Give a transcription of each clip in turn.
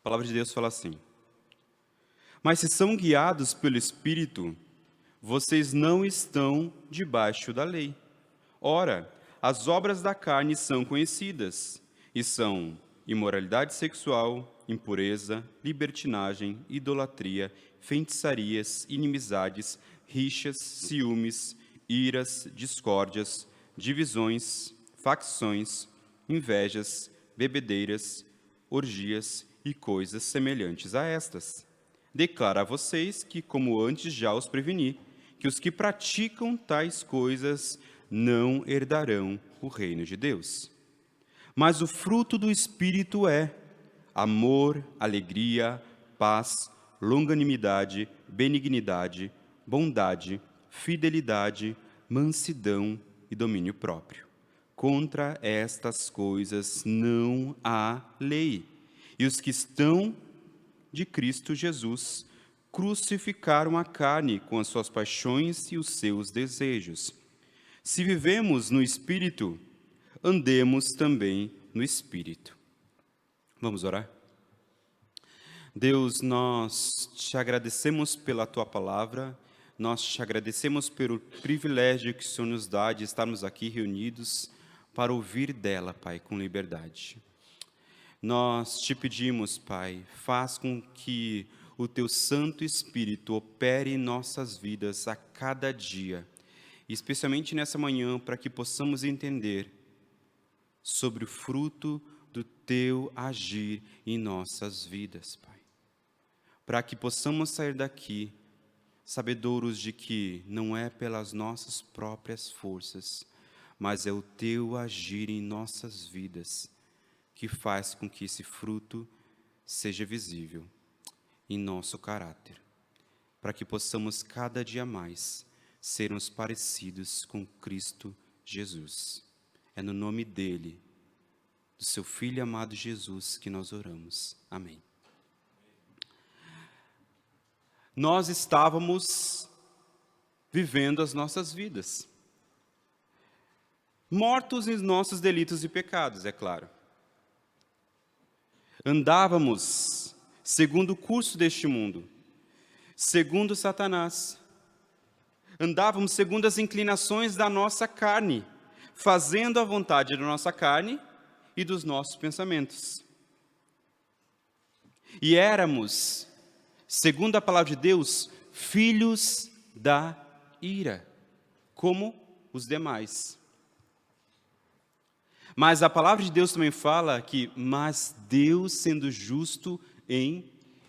A palavra de Deus fala assim: mas se são guiados pelo Espírito, vocês não estão debaixo da lei. Ora, as obras da carne são conhecidas, e são imoralidade sexual, impureza, libertinagem, idolatria, feitiçarias, inimizades, rixas, ciúmes, iras, discórdias, divisões, facções, invejas, bebedeiras, orgias e coisas semelhantes a estas. Declaro a vocês que, como antes já os preveni, que os que praticam tais coisas não herdarão o reino de Deus. Mas o fruto do Espírito é amor, alegria, paz, longanimidade, benignidade, bondade, fidelidade, mansidão e domínio próprio. Contra estas coisas não há lei. E os que estão de Cristo Jesus crucificaram a carne com as suas paixões e os seus desejos. Se vivemos no Espírito, andemos também no Espírito. Vamos orar? Deus, nós te agradecemos pela Tua palavra, nós te agradecemos pelo privilégio que o Senhor nos dá de estarmos aqui reunidos para ouvir dela, Pai, com liberdade. Nós te pedimos, Pai, faz com que o Teu Santo Espírito opere em nossas vidas a cada dia, especialmente nessa manhã, para que possamos entender sobre o fruto do Teu agir em nossas vidas, Pai. Para que possamos sair daqui sabedouros de que não é pelas nossas próprias forças, mas é o Teu agir em nossas vidas que faz com que esse fruto seja visível em nosso caráter, para que possamos cada dia mais sermos parecidos com Cristo Jesus. É no nome dele, do seu Filho amado Jesus, que nós oramos. Amém. Nós estávamos vivendo as nossas vidas, mortos em nossos delitos e pecados, é claro. Andávamos segundo o curso deste mundo, segundo Satanás. Andávamos segundo as inclinações da nossa carne, fazendo a vontade da nossa carne e dos nossos pensamentos. E éramos, segundo a palavra de Deus, filhos da ira, como os demais. Mas a palavra de Deus também fala que, mas Deus sendo justo em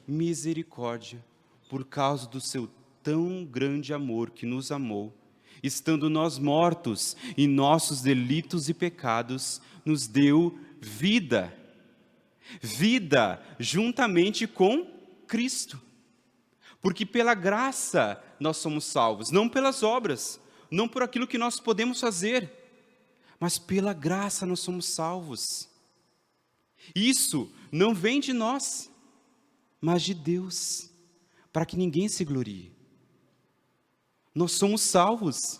misericórdia, por causa do seu tão grande amor que nos amou, estando nós mortos em nossos delitos e pecados, nos deu vida. Vida juntamente com Cristo. Porque pela graça nós somos salvos, não pelas obras, não por aquilo que nós podemos fazer, mas pela graça nós somos salvos. Isso não vem de nós, mas de Deus, para que ninguém se glorie. Nós somos salvos.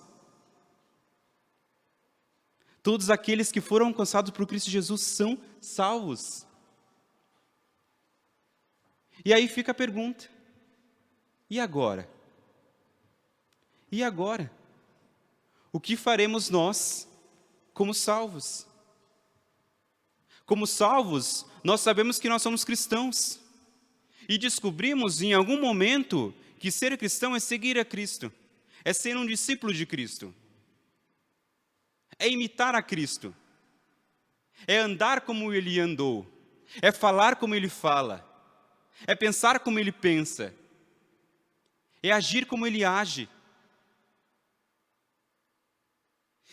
Todos aqueles que foram alcançados por Cristo Jesus são salvos. E aí fica a pergunta: e agora? E agora? O que faremos nós como salvos? Como salvos, nós sabemos que nós somos cristãos. E descobrimos em algum momento que ser cristão é seguir a Cristo. É ser um discípulo de Cristo. É imitar a Cristo. É andar como Ele andou. É falar como Ele fala. É pensar como Ele pensa. É agir como Ele age.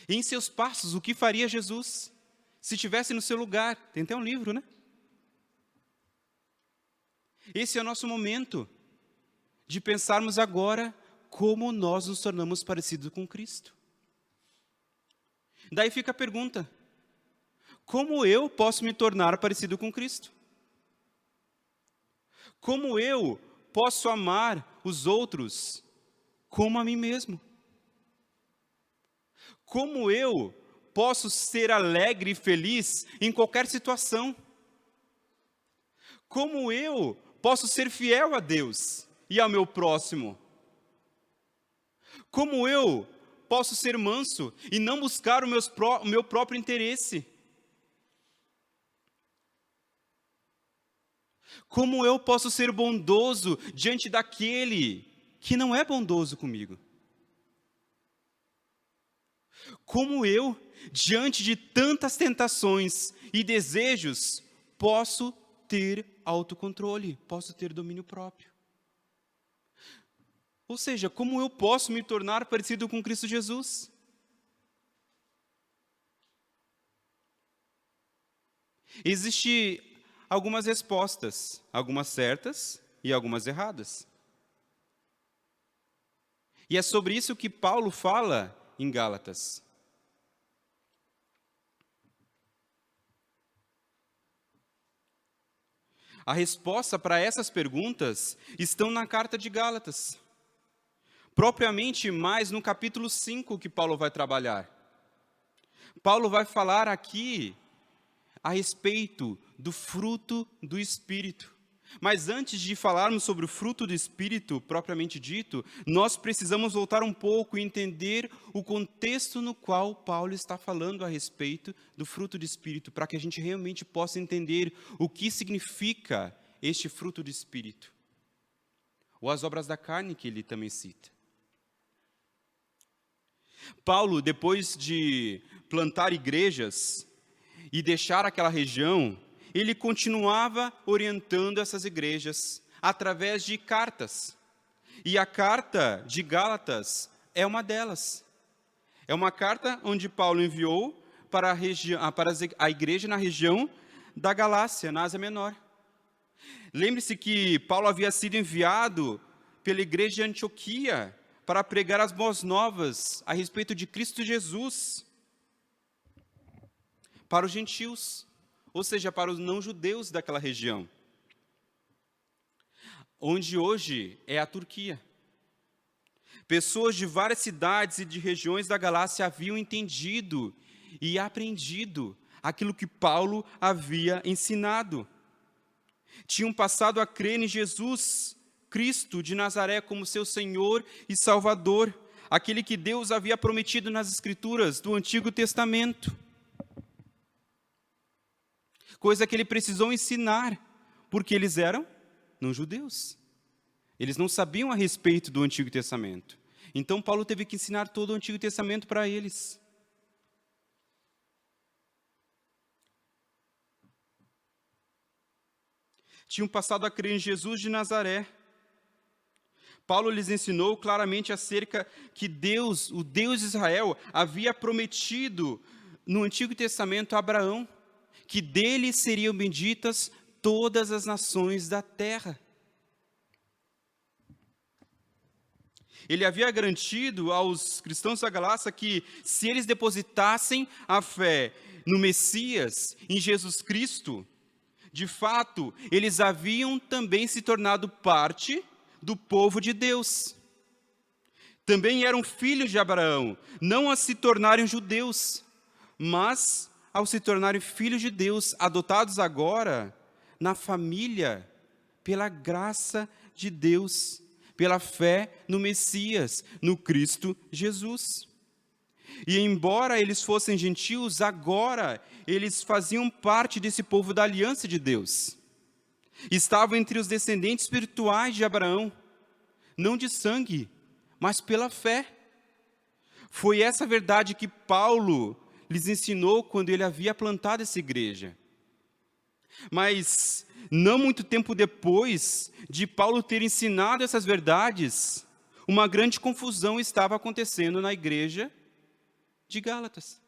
E em seus passos, o que faria Jesus se estivesse no seu lugar? Tem até um livro, né? Esse é o nosso momento de pensarmos agora como nós nos tornamos parecidos com Cristo. Daí fica a pergunta: como eu posso me tornar parecido com Cristo? Como eu posso amar os outros como a mim mesmo? Como eu posso ser alegre e feliz em qualquer situação? Como eu posso ser fiel a Deus e ao meu próximo? Como eu posso ser manso e não buscar o meu próprio interesse? Como eu posso ser bondoso diante daquele que não é bondoso comigo? Como eu, diante de tantas tentações e desejos, posso ter autocontrole, posso ter domínio próprio? Ou seja, como eu posso me tornar parecido com Cristo Jesus? Existem algumas respostas, algumas certas e algumas erradas. E é sobre isso que Paulo fala em Gálatas. A resposta para essas perguntas estão na carta de Gálatas. Propriamente mais no capítulo 5 que Paulo vai trabalhar. Paulo vai falar aqui a respeito do fruto do Espírito. Mas antes de falarmos sobre o fruto do Espírito, propriamente dito, nós precisamos voltar um pouco e entender o contexto no qual Paulo está falando a respeito do fruto do Espírito, para que a gente realmente possa entender o que significa este fruto do Espírito. Ou as obras da carne que ele também cita. Paulo, depois de plantar igrejas e deixar aquela região, ele continuava orientando essas igrejas através de cartas. E a carta de Gálatas é uma delas. É uma carta onde Paulo enviou para a igreja na região da Galácia, na Ásia Menor. Lembre-se que Paulo havia sido enviado pela igreja de Antioquia para pregar as boas novas a respeito de Cristo Jesus para os gentios, ou seja, para os não-judeus daquela região, onde hoje é a Turquia. Pessoas de várias cidades e de regiões da Galácia haviam entendido e aprendido aquilo que Paulo havia ensinado. Tinham passado a crer em Jesus Cristo de Nazaré como seu Senhor e Salvador, aquele que Deus havia prometido nas Escrituras do Antigo Testamento. Coisa que ele precisou ensinar, porque eles eram não-judeus. Eles não sabiam a respeito do Antigo Testamento. Então Paulo teve que ensinar todo o Antigo Testamento para eles. Tinham passado a crer em Jesus de Nazaré. Paulo lhes ensinou claramente acerca que Deus, o Deus de Israel, havia prometido no Antigo Testamento a Abraão, que dele seriam benditas todas as nações da terra. Ele havia garantido aos cristãos da Galácia que, se eles depositassem a fé no Messias, em Jesus Cristo, de fato, eles haviam também se tornado parte do povo de Deus. Também eram filhos de Abraão, não a se tornarem judeus, mas ao se tornarem filhos de Deus, adotados agora na família, pela graça de Deus, pela fé no Messias, no Cristo Jesus. E embora eles fossem gentios, agora eles faziam parte desse povo da aliança de Deus. Estavam entre os descendentes espirituais de Abraão, não de sangue, mas pela fé. Foi essa verdade que Paulo lhes ensinou quando ele havia plantado essa igreja. Mas, não muito tempo depois de Paulo ter ensinado essas verdades, uma grande confusão estava acontecendo na igreja de Gálatas.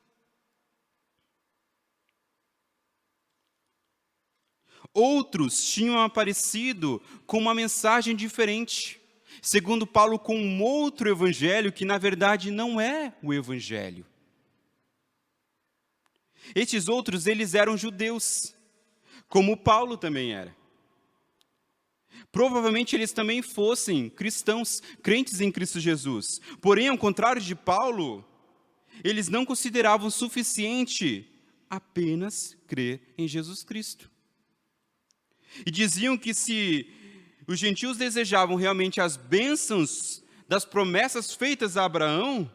Outros tinham aparecido com uma mensagem diferente, segundo Paulo, com um outro evangelho que, na verdade, não é o evangelho. Estes outros, eles eram judeus, como Paulo também era. Provavelmente eles também fossem cristãos, crentes em Cristo Jesus. Porém, ao contrário de Paulo, eles não consideravam suficiente apenas crer em Jesus Cristo. E diziam que se os gentios desejavam realmente as bênçãos das promessas feitas a Abraão,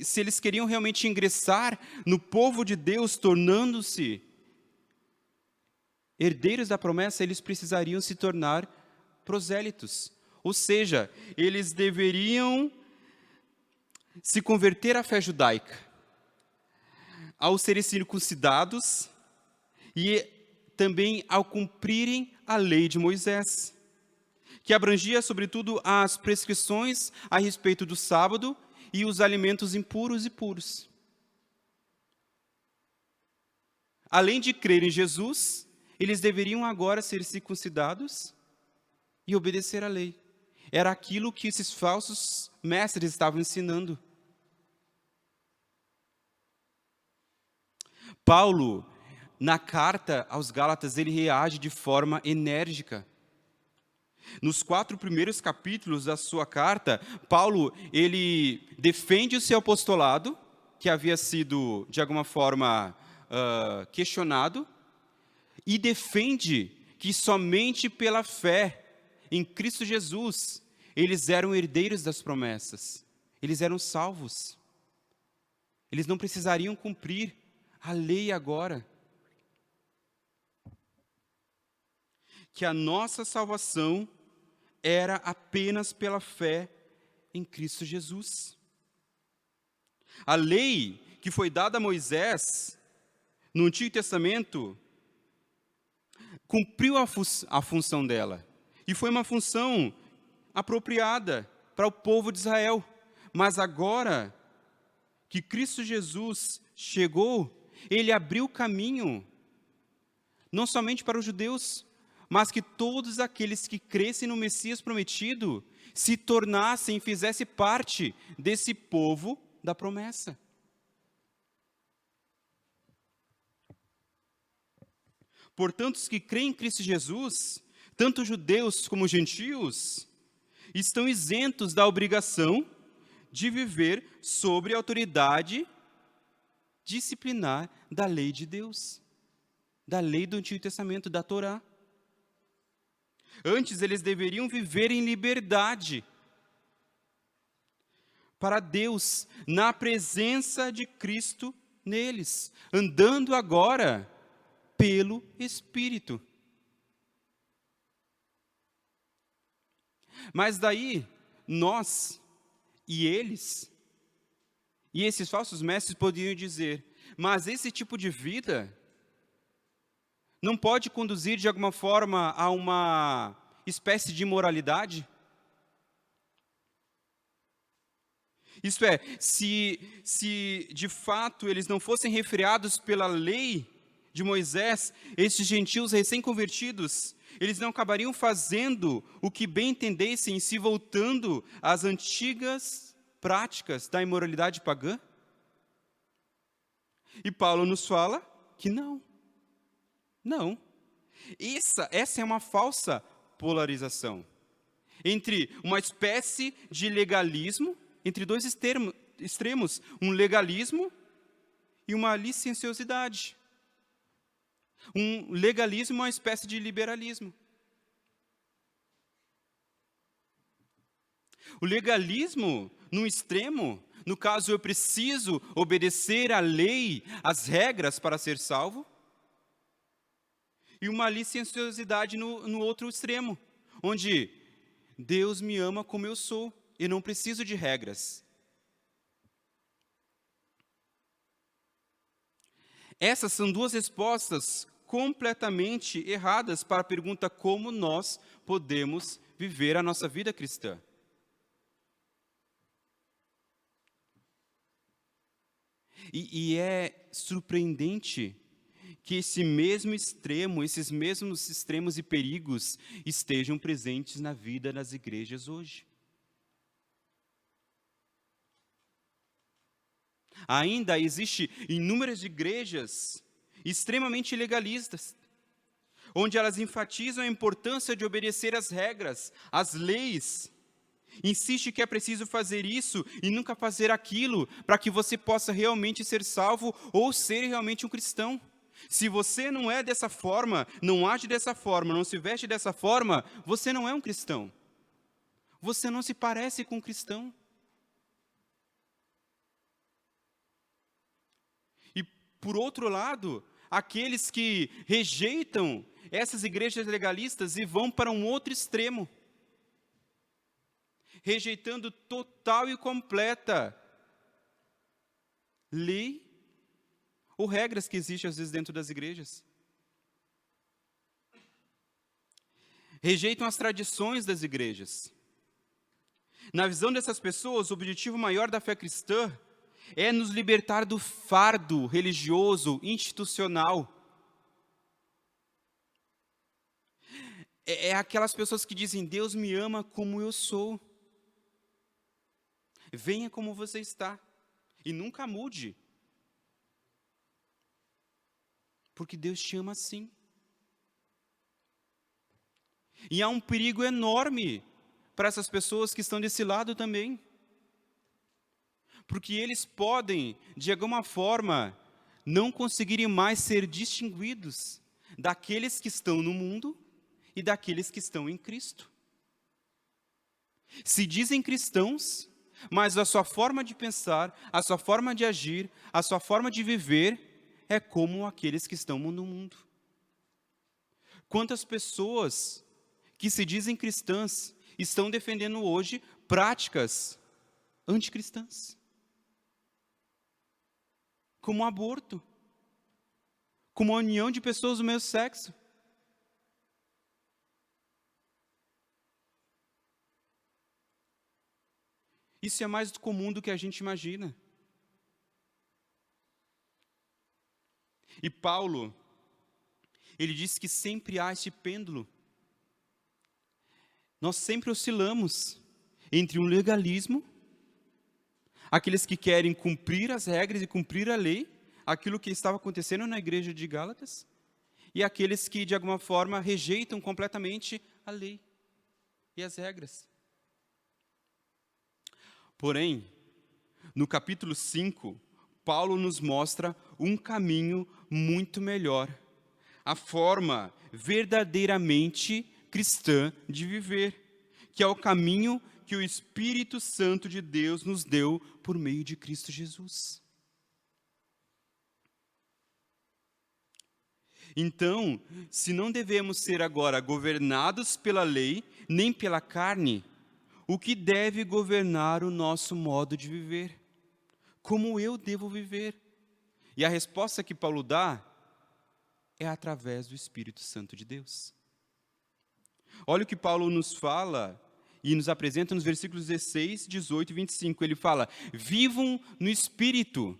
se eles queriam realmente ingressar no povo de Deus, tornando-se herdeiros da promessa, eles precisariam se tornar prosélitos. Ou seja, eles deveriam se converter à fé judaica, ao serem circuncidados e também ao cumprirem a lei de Moisés, que abrangia, sobretudo, as prescrições a respeito do sábado e os alimentos impuros e puros. Além de crer em Jesus, eles deveriam agora ser circuncidados e obedecer à lei. Era aquilo que esses falsos mestres estavam ensinando. Paulo, na carta aos Gálatas, ele reage de forma enérgica. Nos 4 primeiros capítulos da sua carta, Paulo, ele defende o seu apostolado, que havia sido, de alguma forma, questionado, e defende que somente pela fé em Cristo Jesus, eles eram herdeiros das promessas, eles eram salvos. Eles não precisariam cumprir a lei agora. Que a nossa salvação era apenas pela fé em Cristo Jesus. A lei que foi dada a Moisés no Antigo Testamento cumpriu a função dela. E foi uma função apropriada para o povo de Israel. Mas agora que Cristo Jesus chegou, ele abriu caminho, não somente para os judeus, mas que todos aqueles que crescem no Messias prometido se tornassem, fizessem parte desse povo da promessa. Portanto, os que creem em Cristo Jesus, tanto judeus como gentios, estão isentos da obrigação de viver sobre a autoridade disciplinar da lei de Deus, da lei do Antigo Testamento, da Torá. Antes, eles deveriam viver em liberdade para Deus, na presença de Cristo neles, andando agora pelo Espírito. Mas daí, nós e eles, e esses falsos mestres poderiam dizer, mas esse tipo de vida não pode conduzir de alguma forma a uma espécie de imoralidade? Isto é, se de fato eles não fossem refreados pela lei de Moisés, estes gentios recém-convertidos, eles não acabariam fazendo o que bem entendessem, se voltando às antigas práticas da imoralidade pagã? E Paulo nos fala que não. Não. Essa é uma falsa polarização entre uma espécie de legalismo, entre dois extremos, um legalismo e uma licenciosidade. Um legalismo é uma espécie de liberalismo. O legalismo, num extremo, no caso eu preciso obedecer à lei, às regras para ser salvo, e uma licenciosidade no outro extremo, onde Deus me ama como eu sou, e não preciso de regras. Essas são duas respostas completamente erradas para a pergunta como nós podemos viver a nossa vida cristã. E é surpreendente que esse mesmo extremo, esses mesmos extremos e perigos estejam presentes na vida das igrejas hoje. Ainda existe inúmeras igrejas extremamente legalistas, onde elas enfatizam a importância de obedecer às regras, às leis, insiste que é preciso fazer isso e nunca fazer aquilo, para que você possa realmente ser salvo ou ser realmente um cristão. Se você não é dessa forma, não age dessa forma, não se veste dessa forma, você não é um cristão. Você não se parece com um cristão. E, por outro lado, aqueles que rejeitam essas igrejas legalistas e vão para um outro extremo, rejeitando total e completa lei ou regras que existem às vezes dentro das igrejas. Rejeitam as tradições das igrejas. Na visão dessas pessoas, o objetivo maior da fé cristã é nos libertar do fardo religioso, institucional. É aquelas pessoas que dizem: Deus me ama como eu sou. Venha como você está e nunca mude. Porque Deus te ama assim. E há um perigo enorme para essas pessoas que estão desse lado também. Porque eles podem, de alguma forma, não conseguirem mais ser distinguidos daqueles que estão no mundo e daqueles que estão em Cristo. Se dizem cristãos, mas a sua forma de pensar, a sua forma de agir, a sua forma de viver é como aqueles que estão no mundo. Quantas pessoas que se dizem cristãs estão defendendo hoje práticas anticristãs? Como o aborto, como a união de pessoas do mesmo sexo. Isso é mais comum do que a gente imagina. E Paulo, ele diz que sempre há este pêndulo. Nós sempre oscilamos entre um legalismo, aqueles que querem cumprir as regras e cumprir a lei, aquilo que estava acontecendo na igreja de Gálatas, e aqueles que, de alguma forma, rejeitam completamente a lei e as regras. Porém, no capítulo 5, Paulo nos mostra um caminho muito melhor, a forma verdadeiramente cristã de viver, que é o caminho que o Espírito Santo de Deus nos deu por meio de Cristo Jesus. Então, se não devemos ser agora governados pela lei, nem pela carne, o que deve governar o nosso modo de viver? Como eu devo viver? E a resposta que Paulo dá é através do Espírito Santo de Deus. Olha o que Paulo nos fala e nos apresenta nos versículos 16, 18 e 25. Ele fala: vivam no Espírito,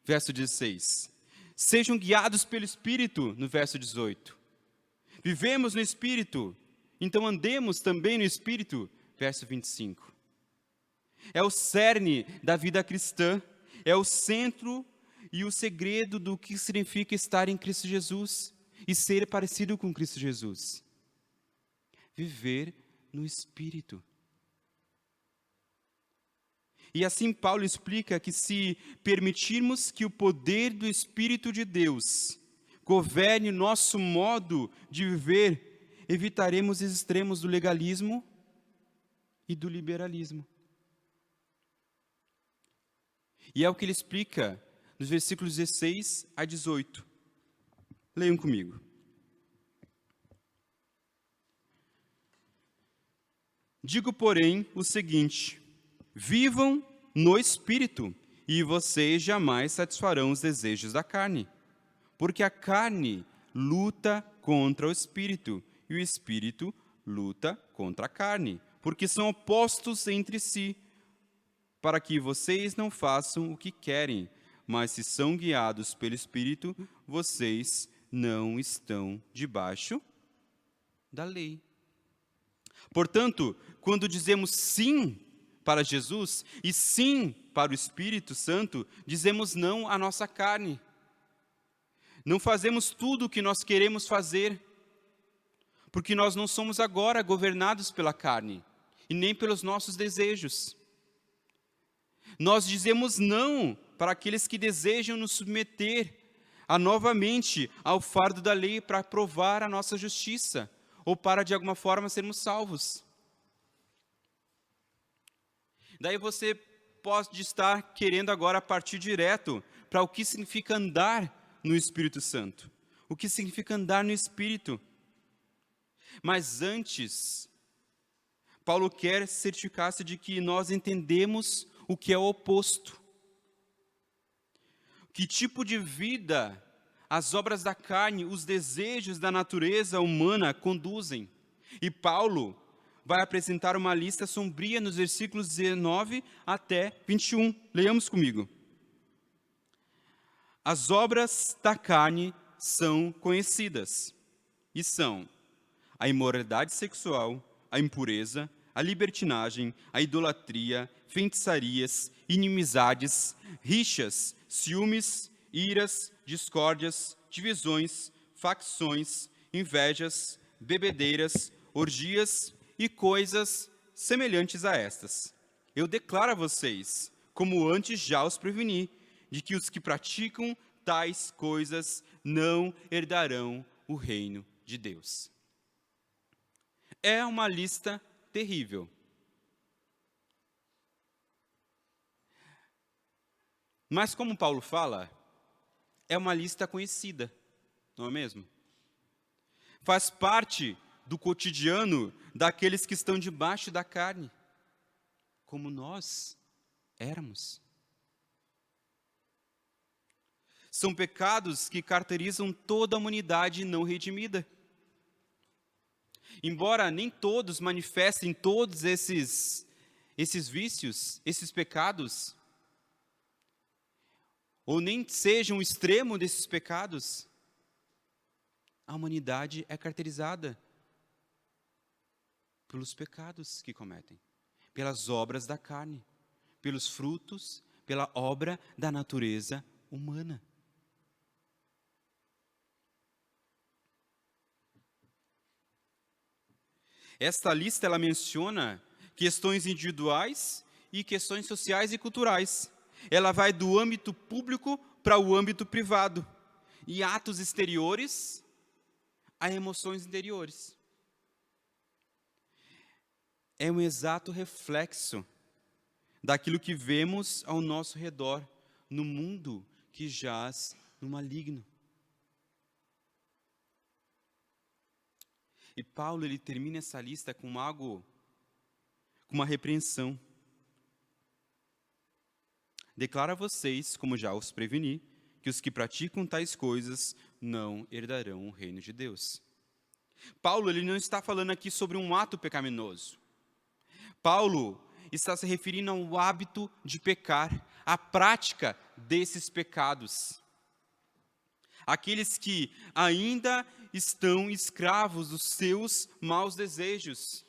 verso 16. Sejam guiados pelo Espírito, no verso 18. Vivemos no Espírito, então andemos também no Espírito, verso 25. É o cerne da vida cristã, é o centro e o segredo do que significa estar em Cristo Jesus e ser parecido com Cristo Jesus. Viver no Espírito. E assim Paulo explica que se permitirmos que o poder do Espírito de Deus governe nosso modo de viver, evitaremos os extremos do legalismo e do liberalismo. E é o que ele explica nos versículos 16 a 18. Leiam comigo. Digo, porém, o seguinte: vivam no Espírito, e vocês jamais satisfarão os desejos da carne. Porque a carne luta contra o Espírito, e o Espírito luta contra a carne, porque são opostos entre si, para que vocês não façam o que querem, mas se são guiados pelo Espírito, vocês não estão debaixo da lei. Portanto, quando dizemos sim para Jesus e sim para o Espírito Santo, dizemos não à nossa carne. Não fazemos tudo o que nós queremos fazer, porque nós não somos agora governados pela carne e nem pelos nossos desejos. Nós dizemos não para aqueles que desejam nos submeter novamente ao fardo da lei para provar a nossa justiça, ou para, de alguma forma, sermos salvos. Daí você pode estar querendo agora partir direto para o que significa andar no Espírito Santo. O que significa andar no Espírito. Mas antes, Paulo quer certificar-se de que nós entendemos o que é o oposto. Que tipo de vida as obras da carne, os desejos da natureza humana conduzem. E Paulo vai apresentar uma lista sombria nos versículos 19 até 21. Leiamos comigo. As obras da carne são conhecidas, e são a imoralidade sexual, a impureza, a libertinagem, a idolatria, feitiçarias, inimizades, rixas, ciúmes, iras, discórdias, divisões, facções, invejas, bebedeiras, orgias e coisas semelhantes a estas. Eu declaro a vocês, como antes já os preveni, de que os que praticam tais coisas não herdarão o reino de Deus. É uma lista terrível. Mas como Paulo fala, é uma lista conhecida, não é mesmo? Faz parte do cotidiano daqueles que estão debaixo da carne, como nós éramos. São pecados que caracterizam toda a humanidade não redimida. Embora nem todos manifestem todos esses vícios, esses pecados, ou nem sejam o extremo desses pecados, a humanidade é caracterizada pelos pecados que cometem, pelas obras da carne, pelos frutos, pela obra da natureza humana. Esta lista ela menciona questões individuais e questões sociais e culturais. Ela vai do âmbito público para o âmbito privado, e atos exteriores a emoções interiores. É um exato reflexo daquilo que vemos ao nosso redor, no mundo que jaz no maligno. E Paulo ele termina essa lista com algo, com uma repreensão. Declaro a vocês, como já os preveni, que os que praticam tais coisas não herdarão o reino de Deus. Paulo ele não está falando aqui sobre um ato pecaminoso. Paulo está se referindo ao hábito de pecar, à prática desses pecados. Aqueles que ainda estão escravos dos seus maus desejos,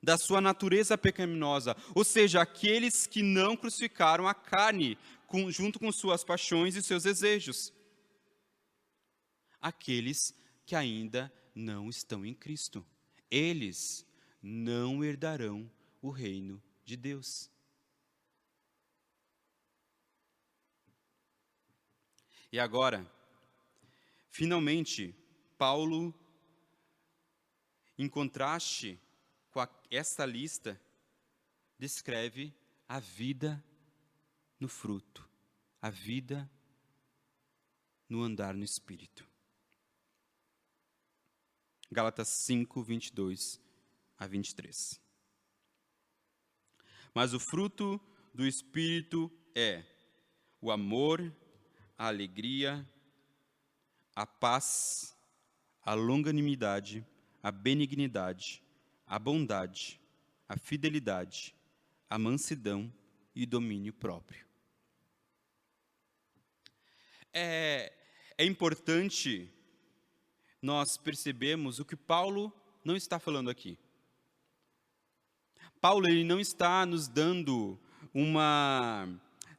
da sua natureza pecaminosa, ou seja, aqueles que não crucificaram a carne junto com suas paixões e seus desejos. Aqueles que ainda não estão em Cristo. Eles não herdarão o reino de Deus. E agora, finalmente, Paulo, em contraste com esta lista, descreve a vida no fruto, a vida no andar no Espírito. Gálatas 5, 22 a 23. Mas o fruto do Espírito é o amor, a alegria, a paz, a longanimidade, a benignidade, a bondade, a fidelidade, a mansidão e domínio próprio. É importante nós percebermos o que Paulo não está falando aqui. Paulo ele não está nos dando uma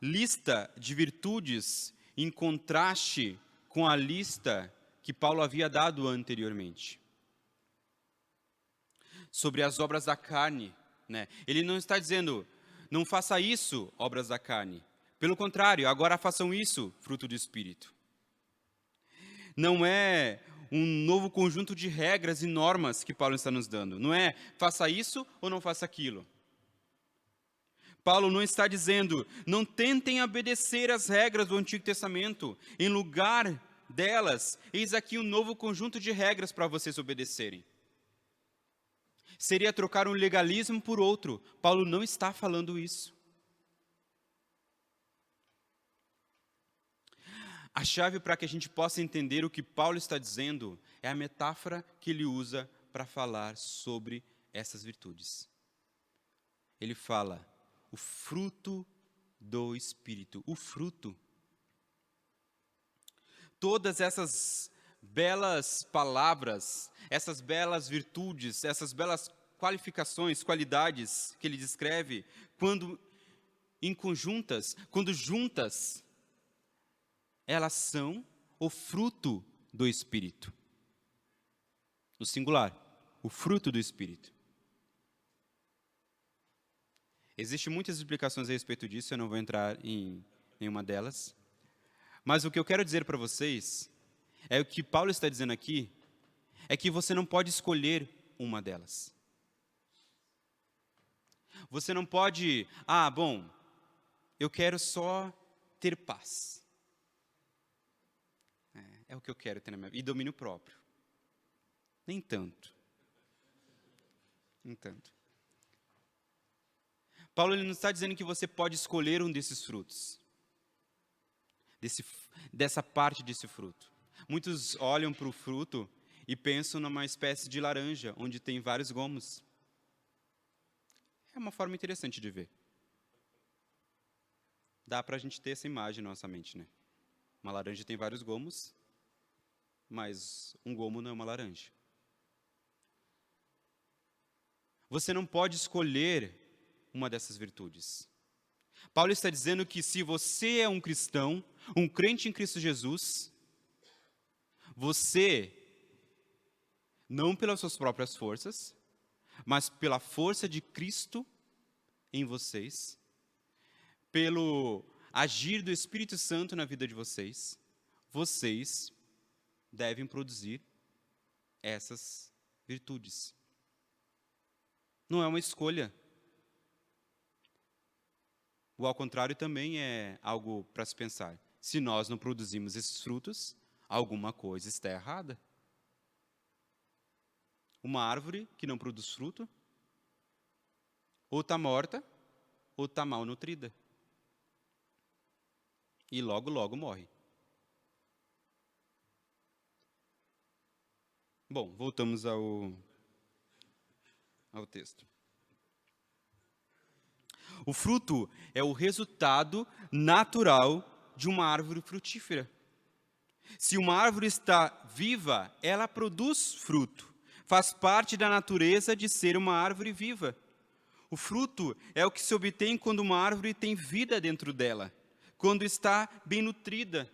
lista de virtudes em contraste com a lista que Paulo havia dado anteriormente. Sobre as obras da carne, né? Ele não está dizendo, não faça isso, obras da carne. Pelo contrário, agora façam isso, fruto do Espírito. Não é um novo conjunto de regras e normas que Paulo está nos dando. Não é faça isso ou não faça aquilo. Paulo não está dizendo, não tentem obedecer às regras do Antigo Testamento. Em lugar delas, eis aqui um novo conjunto de regras para vocês obedecerem. Seria trocar um legalismo por outro. Paulo não está falando isso. A chave para que a gente possa entender o que Paulo está dizendo é a metáfora que ele usa para falar sobre essas virtudes. Ele fala, o fruto do Espírito. O fruto. Todas essas belas palavras, essas belas virtudes, essas belas qualificações, qualidades que ele descreve, quando em conjuntas, quando juntas, elas são o fruto do Espírito. No singular, o fruto do Espírito. Existem muitas explicações a respeito disso, eu não vou entrar em nenhuma delas. Mas o que eu quero dizer para vocês, é o que Paulo está dizendo aqui, é que você não pode escolher uma delas. Você não pode, eu quero só ter paz. É o que eu quero ter na minha vida. E domínio próprio. Nem tanto. Nem tanto. Paulo ele não está dizendo que você pode escolher um desses frutos. Dessa parte desse fruto. Muitos olham para o fruto e pensam numa espécie de laranja, onde tem vários gomos. É uma forma interessante de ver. Dá para a gente ter essa imagem na nossa mente, né? Uma laranja tem vários gomos, mas um gomo não é uma laranja. Você não pode escolher uma dessas virtudes. Paulo está dizendo que se você é um cristão, um crente em Cristo Jesus, você, não pelas suas próprias forças, mas pela força de Cristo em vocês, pelo agir do Espírito Santo na vida de vocês, vocês devem produzir essas virtudes. Não é uma escolha. O ao contrário também é algo para se pensar. Se nós não produzimos esses frutos, alguma coisa está errada. Uma árvore que não produz fruto, ou está morta, ou está mal nutrida. E logo, logo morre. Bom, voltamos ao texto. O fruto é o resultado natural de uma árvore frutífera. Se uma árvore está viva, ela produz fruto. Faz parte da natureza de ser uma árvore viva. O fruto é o que se obtém quando uma árvore tem vida dentro dela, quando está bem nutrida.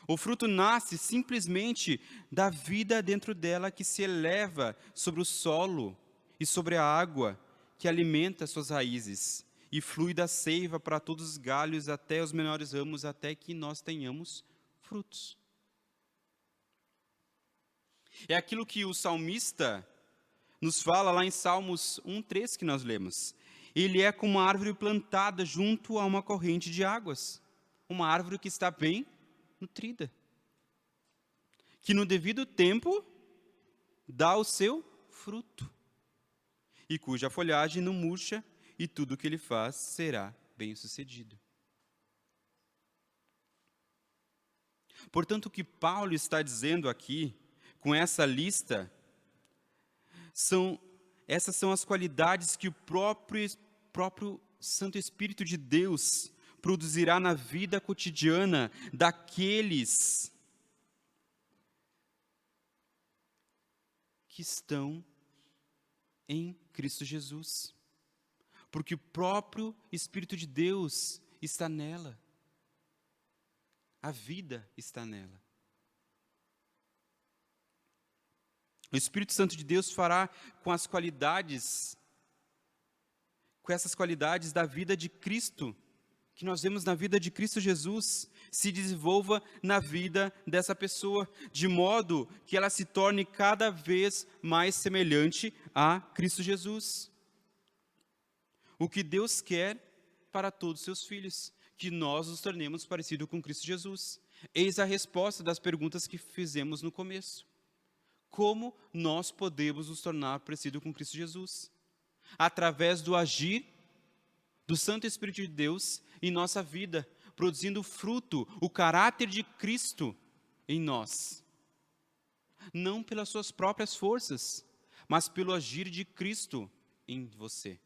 O fruto nasce simplesmente da vida dentro dela que se eleva sobre o solo e sobre a água que alimenta suas raízes e flui da seiva para todos os galhos até os menores ramos, até que nós tenhamos frutos. É aquilo que o salmista nos fala lá em Salmos 1:3 que nós lemos. Ele é como uma árvore plantada junto a uma corrente de águas. Uma árvore que está bem nutrida. Que no devido tempo dá o seu fruto. E cuja folhagem não murcha e tudo o que ele faz será bem sucedido. Portanto, o que Paulo está dizendo aqui, com essa lista, essas são as qualidades que o próprio Santo Espírito de Deus produzirá na vida cotidiana daqueles que estão em Cristo Jesus. Porque o próprio Espírito de Deus está nela. A vida está nela. O Espírito Santo de Deus fará com essas qualidades da vida de Cristo, que nós vemos na vida de Cristo Jesus, se desenvolva na vida dessa pessoa, de modo que ela se torne cada vez mais semelhante a Cristo Jesus. O que Deus quer para todos os seus filhos, que nós nos tornemos parecidos com Cristo Jesus. Eis a resposta das perguntas que fizemos no começo. Como nós podemos nos tornar parecidos com Cristo Jesus? Através do agir do Santo Espírito de Deus em nossa vida, produzindo fruto, o caráter de Cristo em nós. Não pelas suas próprias forças, mas pelo agir de Cristo em você.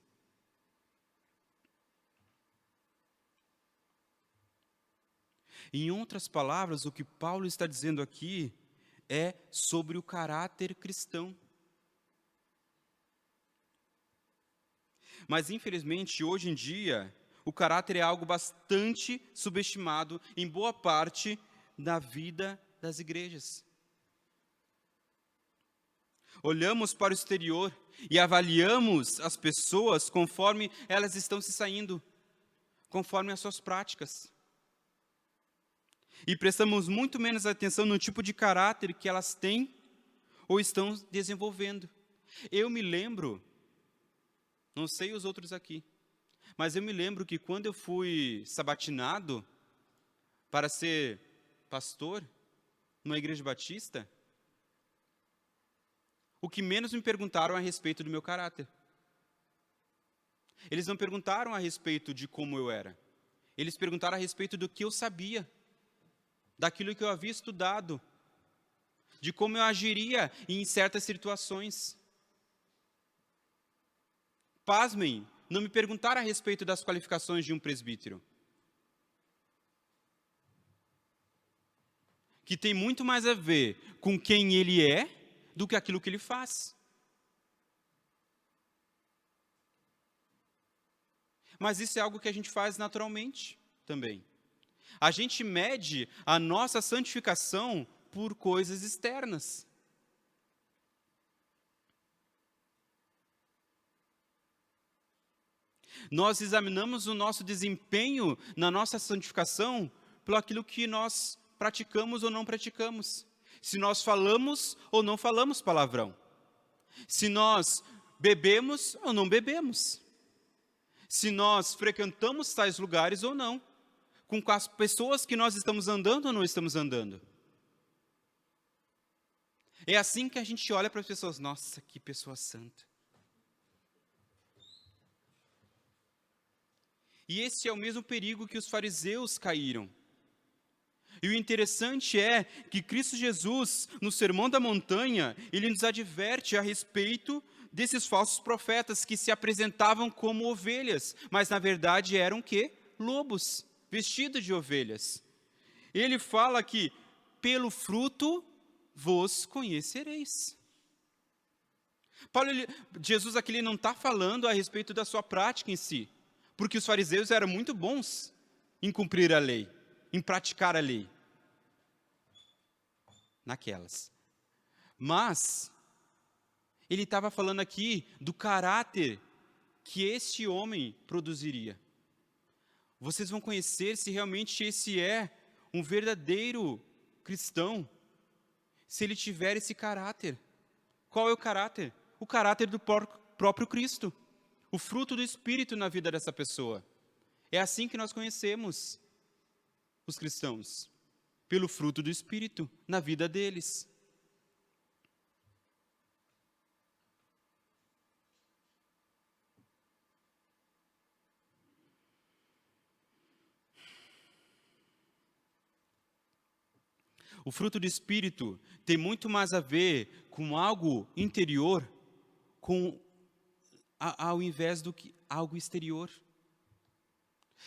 Em outras palavras, o que Paulo está dizendo aqui é sobre o caráter cristão. Mas, infelizmente, hoje em dia, o caráter é algo bastante subestimado em boa parte da vida das igrejas. Olhamos para o exterior e avaliamos as pessoas conforme elas estão se saindo, conforme as suas práticas. E prestamos muito menos atenção no tipo de caráter que elas têm ou estão desenvolvendo. Eu me lembro, não sei os outros aqui, mas eu me lembro que quando eu fui sabatinado para ser pastor numa igreja batista, o que menos me perguntaram a respeito do meu caráter. Eles não perguntaram a respeito de como eu era. Eles perguntaram a respeito do que eu sabia, daquilo que eu havia estudado, de como eu agiria em certas situações. Pasmem, não me perguntaram a respeito das qualificações de um presbítero, que tem muito mais a ver com quem ele é do que aquilo que ele faz. Mas isso é algo que a gente faz naturalmente também. A gente mede a nossa santificação por coisas externas. Nós examinamos o nosso desempenho na nossa santificação pelo aquilo que nós praticamos ou não praticamos. Se nós falamos ou não falamos palavrão. Se nós bebemos ou não bebemos. Se nós frequentamos tais lugares ou não. Com as pessoas que nós estamos andando ou não estamos andando. É assim que a gente olha para as pessoas. Nossa, que pessoa santa. E esse é o mesmo perigo que os fariseus caíram. E o interessante é que Cristo Jesus, no Sermão da Montanha, ele nos adverte a respeito desses falsos profetas que se apresentavam como ovelhas, mas na verdade eram quê? Lobos, vestidos de ovelhas. Ele fala que pelo fruto vos conhecereis. Jesus aqui não está falando a respeito da sua prática em si, porque os fariseus eram muito bons em cumprir a lei, em praticar a lei, naquelas. Mas, ele estava falando aqui do caráter que este homem produziria. Vocês vão conhecer se realmente esse é um verdadeiro cristão, se ele tiver esse caráter. Qual é o caráter? O caráter do próprio Cristo. O fruto do Espírito na vida dessa pessoa. É assim que nós conhecemos os cristãos. Pelo fruto do Espírito na vida deles. O fruto do Espírito tem muito mais a ver com algo interior, ao invés do que algo exterior.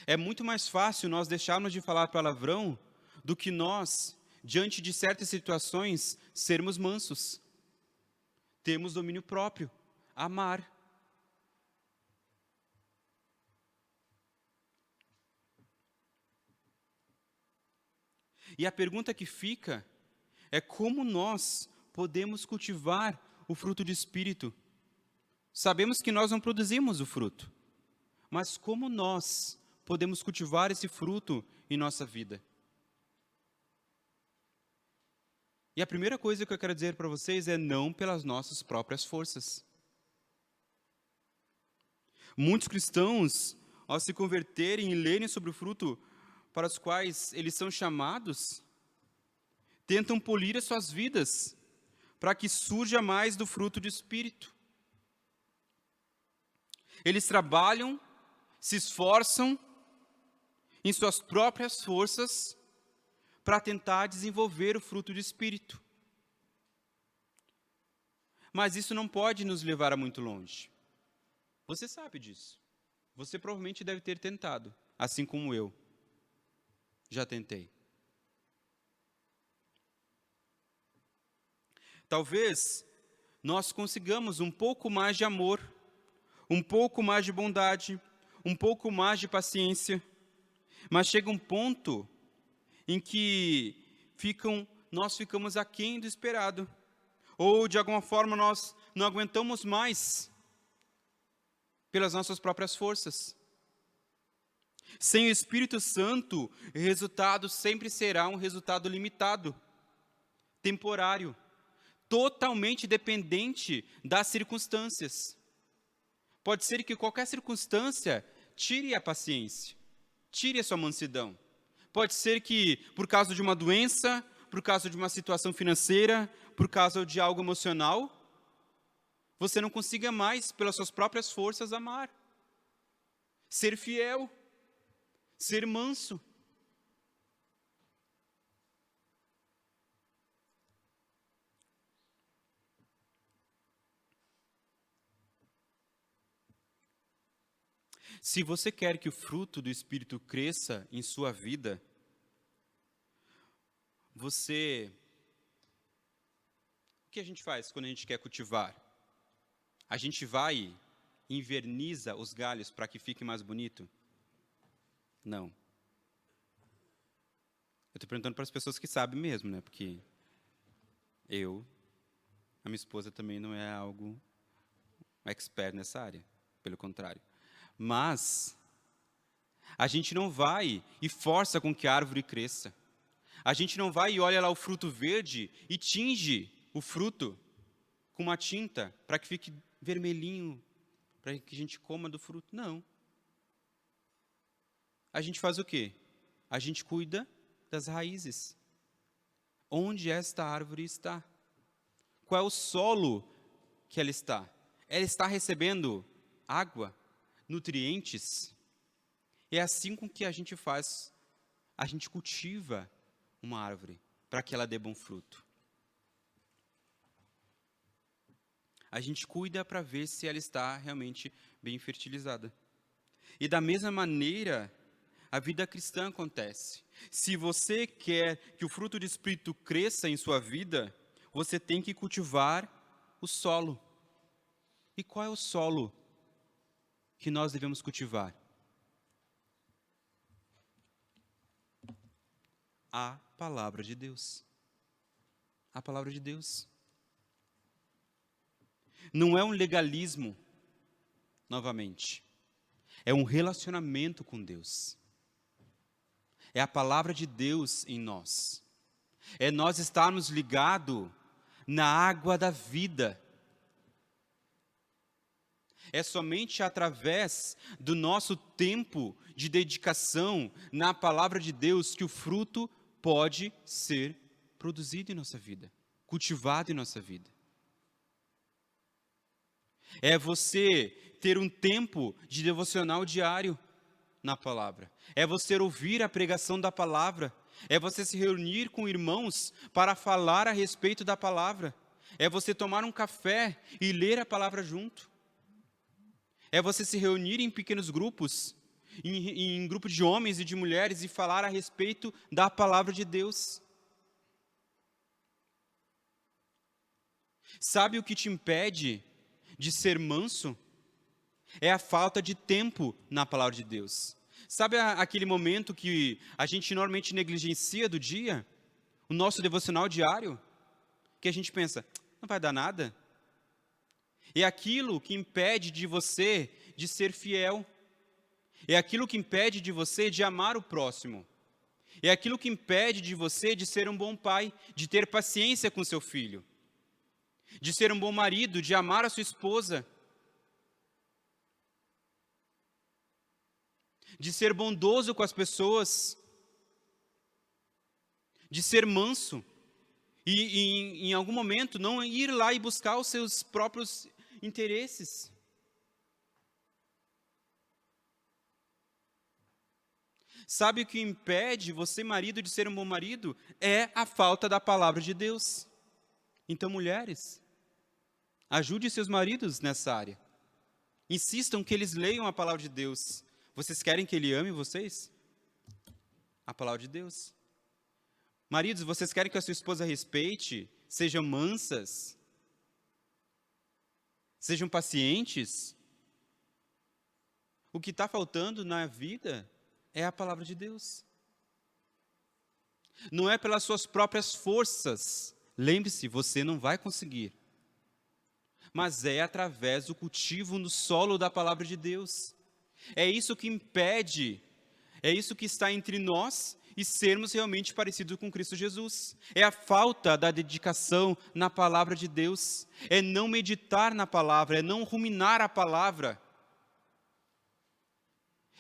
É muito mais fácil nós deixarmos de falar palavrão do que nós, diante de certas situações, sermos mansos. Termos domínio próprio, amar. E a pergunta que fica é como nós podemos cultivar o fruto do Espírito. Sabemos que nós não produzimos o fruto, mas como nós podemos cultivar esse fruto em nossa vida? E a primeira coisa que eu quero dizer para vocês é não pelas nossas próprias forças. Muitos cristãos, ao se converterem e lerem sobre o fruto para os quais eles são chamados, tentam polir as suas vidas para que surja mais do fruto do Espírito. Eles trabalham, se esforçam em suas próprias forças para tentar desenvolver o fruto do Espírito. Mas isso não pode nos levar a muito longe. Você sabe disso. Você provavelmente deve ter tentado, assim como eu já tentei. Talvez nós consigamos um pouco mais de amor, um pouco mais de bondade, um pouco mais de paciência, mas chega um ponto em que nós ficamos aquém do esperado, ou de alguma forma nós não aguentamos mais pelas nossas próprias forças. Sem o Espírito Santo, o resultado sempre será um resultado limitado, temporário, totalmente dependente das circunstâncias. Pode ser que qualquer circunstância tire a paciência, tire a sua mansidão. Pode ser que, por causa de uma doença, por causa de uma situação financeira, por causa de algo emocional, você não consiga mais, pelas suas próprias forças, amar, ser fiel, ser manso. Se você quer que o fruto do Espírito cresça em sua vida, o que a gente faz quando a gente quer cultivar? A gente vai e inverniza os galhos para que fique mais bonito? Não. Eu estou perguntando para as pessoas que sabem mesmo, né? Porque a minha esposa também não é algo expert nessa área, pelo contrário. Mas a gente não vai e força com que a árvore cresça. A gente não vai e olha lá o fruto verde e tinge o fruto com uma tinta para que fique vermelhinho, para que a gente coma do fruto. Não. A gente faz o quê? A gente cuida das raízes. Onde esta árvore está? Qual é o solo que ela está? Ela está recebendo água, nutrientes? É assim com que a gente faz, a gente cultiva uma árvore para que ela dê bom fruto. A gente cuida para ver se ela está realmente bem fertilizada. E da mesma maneira, a vida cristã acontece. Se você quer que o fruto do Espírito cresça em sua vida, você tem que cultivar o solo. E qual é o solo que nós devemos cultivar? A palavra de Deus. A palavra de Deus. Não é um legalismo, novamente. É um relacionamento com Deus. É a palavra de Deus em nós. É nós estarmos ligados na água da vida. É somente através do nosso tempo de dedicação na palavra de Deus que o fruto pode ser produzido em nossa vida, cultivado em nossa vida. É você ter um tempo de devocional diário na palavra. É você ouvir a pregação da palavra. É você se reunir com irmãos para falar a respeito da palavra. É você tomar um café e ler a palavra junto. É você se reunir em pequenos grupos, em grupo de homens e de mulheres e falar a respeito da palavra de Deus. Sabe o que te impede de ser manso? É a falta de tempo na palavra de Deus. Sabe aquele momento que a gente normalmente negligencia do dia? O nosso devocional diário? Que a gente pensa, não vai dar nada? É aquilo que impede de você de ser fiel. É aquilo que impede de você de amar o próximo. É aquilo que impede de você de ser um bom pai, de ter paciência com seu filho, de ser um bom marido, de amar a sua esposa, de ser bondoso com as pessoas, de ser manso, e em algum momento não ir lá e buscar os seus próprios interesses. Sabe o que impede você, marido, de ser um bom marido? É a falta da palavra de Deus. Então, mulheres, ajude seus maridos nessa área. Insistam que eles leiam a palavra de Deus. Vocês querem que ele ame vocês? A palavra de Deus. Maridos, vocês querem que a sua esposa respeite, sejam mansas, sejam pacientes? O que está faltando na vida é a palavra de Deus. Não é pelas suas próprias forças. Lembre-se, você não vai conseguir. Mas é através do cultivo no solo da palavra de Deus. É isso que impede, é isso que está entre nós e sermos realmente parecidos com Cristo Jesus. É a falta da dedicação na palavra de Deus. É não meditar na palavra, é não ruminar a palavra.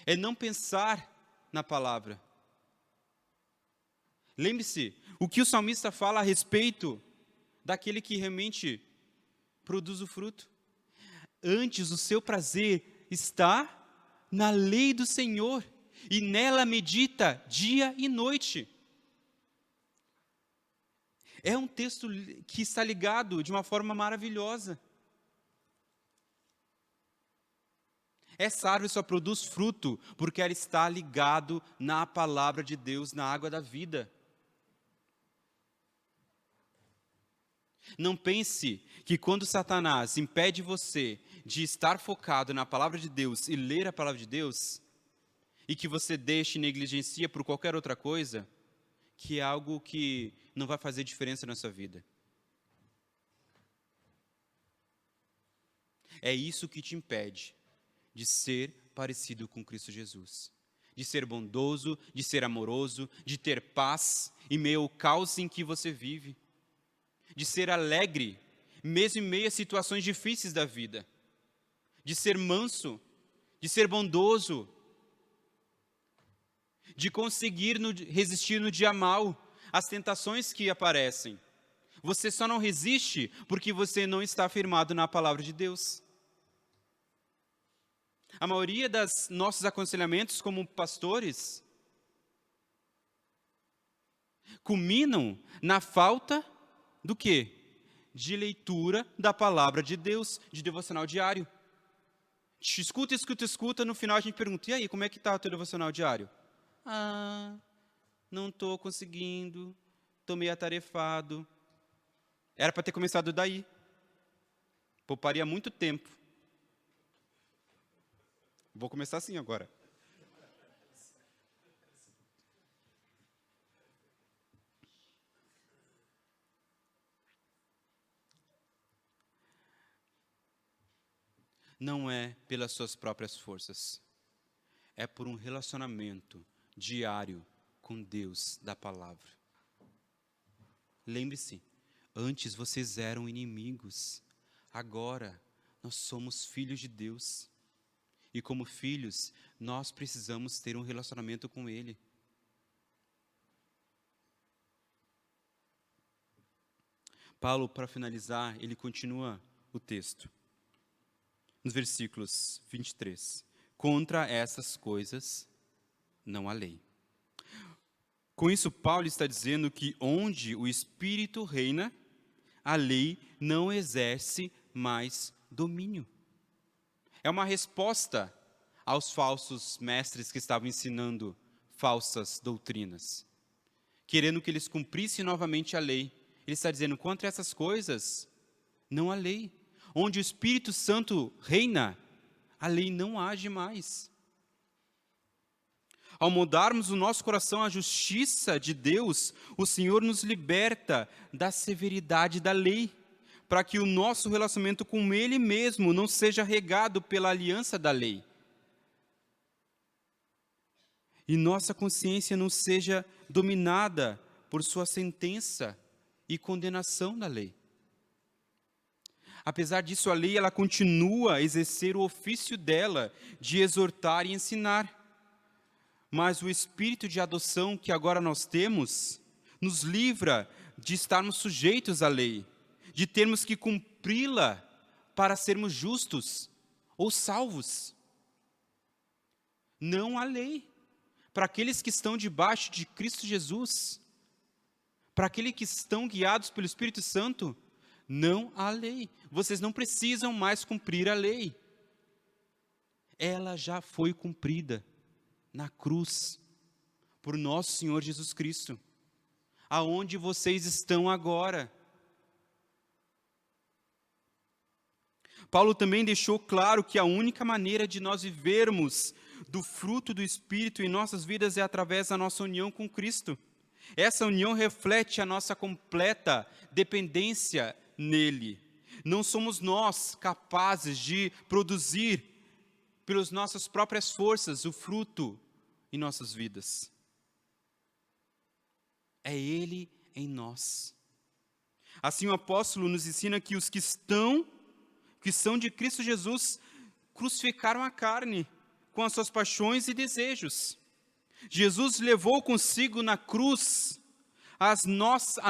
É não pensar na palavra. Lembre-se, o que o salmista fala a respeito daquele que realmente produz o fruto. Antes, o seu prazer está na lei do Senhor, e nela medita dia e noite. É um texto que está ligado de uma forma maravilhosa. Essa árvore só produz fruto porque ela está ligado na palavra de Deus, na água da vida. Não pense que quando Satanás impede você de estar focado na palavra de Deus e ler a palavra de Deus, e que você deixe e negligencia por qualquer outra coisa, que é algo que não vai fazer diferença na sua vida. É isso que te impede de ser parecido com Cristo Jesus. De ser bondoso, de ser amoroso, de ter paz em meio ao caos em que você vive. De ser alegre, mesmo em meio a situações difíceis da vida. De ser manso, de ser bondoso, de conseguir resistir no dia mau, às tentações que aparecem. Você só não resiste porque você não está firmado na palavra de Deus. A maioria dos nossos aconselhamentos como pastores culminam na falta do quê? De leitura da palavra de Deus, de devocional diário. Escuta, no final a gente pergunta, e aí, como é que está o teu devocional diário? Não estou conseguindo, estou meio atarefado. Era para ter começado daí. Pouparia muito tempo. Vou começar assim agora. Não é pelas suas próprias forças. É por um relacionamento diário com Deus da palavra. Lembre-se, antes vocês eram inimigos, agora nós somos filhos de Deus. E como filhos, nós precisamos ter um relacionamento com Ele. Paulo, para finalizar, ele continua o texto. Nos versículos 23. Contra essas coisas não há lei. Com isso, Paulo está dizendo que onde o Espírito reina, a lei não exerce mais domínio. É uma resposta aos falsos mestres que estavam ensinando falsas doutrinas, querendo que eles cumprissem novamente a lei. Ele está dizendo, contra essas coisas, não há lei. Onde o Espírito Santo reina, a lei não age mais. Ao mudarmos o nosso coração à justiça de Deus, o Senhor nos liberta da severidade da lei, para que o nosso relacionamento com Ele mesmo não seja regado pela aliança da lei. E nossa consciência não seja dominada por sua sentença e condenação da lei. Apesar disso, a lei ela continua a exercer o ofício dela de exortar e ensinar. Mas o espírito de adoção que agora nós temos nos livra de estarmos sujeitos à lei, de termos que cumpri-la para sermos justos ou salvos. Não há lei. Para aqueles que estão debaixo de Cristo Jesus, para aqueles que estão guiados pelo Espírito Santo, não há lei. Vocês não precisam mais cumprir a lei. Ela já foi cumprida na cruz, por nosso Senhor Jesus Cristo. Aonde vocês estão agora. Paulo também deixou claro que a única maneira de nós vivermos do fruto do Espírito em nossas vidas é através da nossa união com Cristo. Essa união reflete a nossa completa dependência nele. Não somos nós capazes de produzir, pelas nossas próprias forças, o fruto em nossas vidas. É Ele em nós. Assim o apóstolo nos ensina que os que são de Cristo Jesus, crucificaram a carne com as suas paixões e desejos. Jesus levou consigo na cruz a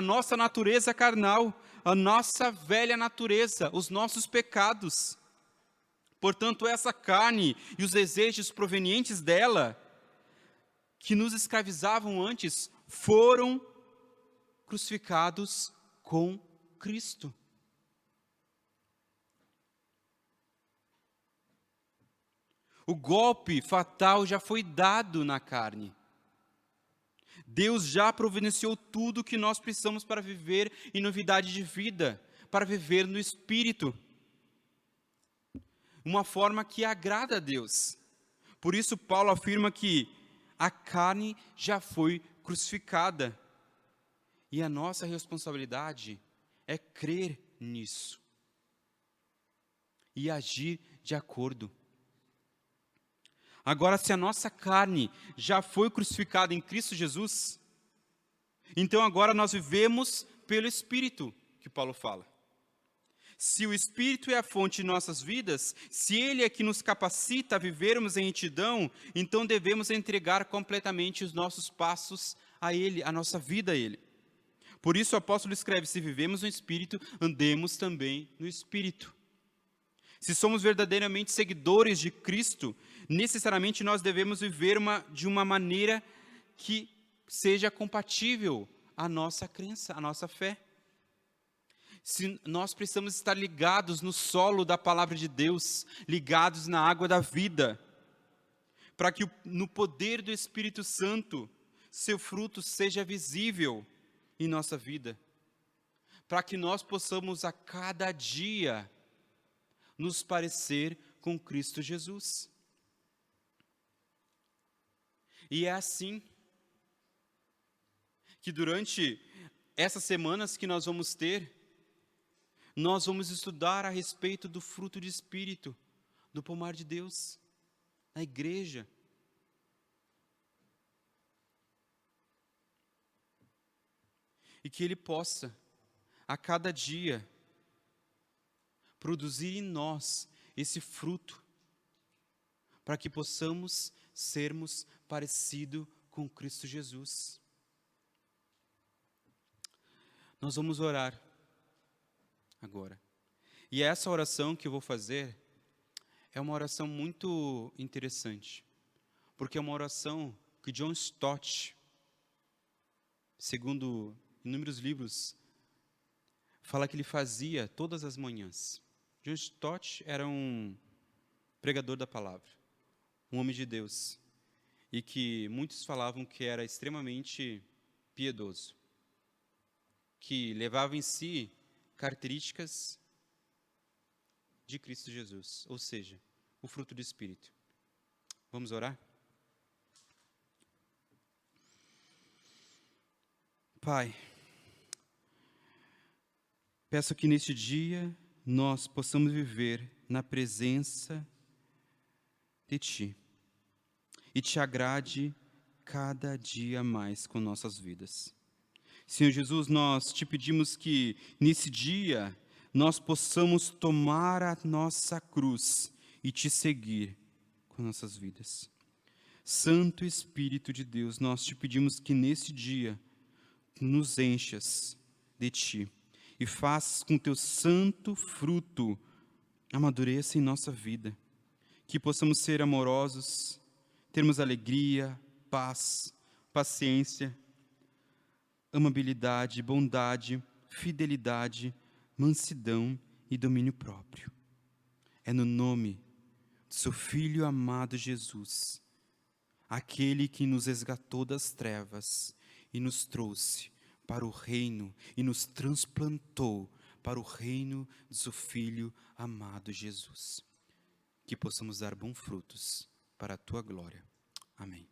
nossa natureza carnal, a nossa velha natureza, os nossos pecados. Portanto, essa carne e os desejos provenientes dela, que nos escravizavam antes, foram crucificados com Cristo. O golpe fatal já foi dado na carne. Deus já providenciou tudo o que nós precisamos para viver em novidade de vida, para viver no Espírito. Uma forma que agrada a Deus. Por isso Paulo afirma que a carne já foi crucificada. E a nossa responsabilidade é crer nisso. E agir de acordo. Agora, se a nossa carne já foi crucificada em Cristo Jesus, então agora nós vivemos pelo Espírito, que Paulo fala. Se o Espírito é a fonte de nossas vidas, se Ele é que nos capacita a vivermos em retidão, então devemos entregar completamente os nossos passos a Ele, a nossa vida a Ele. Por isso o apóstolo escreve, se vivemos no Espírito, andemos também no Espírito. Se somos verdadeiramente seguidores de Cristo, necessariamente nós devemos viver de uma maneira que seja compatível à nossa crença, à nossa fé. Se nós precisamos estar ligados no solo da palavra de Deus, ligados na água da vida, para que no poder do Espírito Santo, seu fruto seja visível em nossa vida, para que nós possamos a cada dia nos parecer com Cristo Jesus. E é assim que durante essas semanas que nós vamos ter, nós vamos estudar a respeito do fruto de Espírito, do pomar de Deus, na igreja. E que Ele possa, a cada dia, produzir em nós esse fruto, para que possamos sermos parecidos com Cristo Jesus. Nós vamos orar agora. E essa oração que eu vou fazer é uma oração muito interessante, porque é uma oração que John Stott, segundo inúmeros livros, fala que ele fazia todas as manhãs. John Stott era um pregador da palavra, um homem de Deus, e que muitos falavam que era extremamente piedoso, que levava em si características de Cristo Jesus, ou seja, o fruto do Espírito. Vamos orar? Pai, peço que neste dia nós possamos viver na presença de Ti e Te agrade cada dia mais com nossas vidas. Senhor Jesus, nós te pedimos que nesse dia nós possamos tomar a nossa cruz e te seguir com nossas vidas. Santo Espírito de Deus, nós te pedimos que nesse dia nos enchas de ti e faças com teu santo fruto amadureça em nossa vida, que possamos ser amorosos, termos alegria, paz, paciência, amabilidade, bondade, fidelidade, mansidão e domínio próprio. É no nome do seu Filho amado Jesus, aquele que nos resgatou das trevas e nos trouxe para o reino e nos transplantou para o reino do seu Filho amado Jesus. Que possamos dar bons frutos para a tua glória. Amém.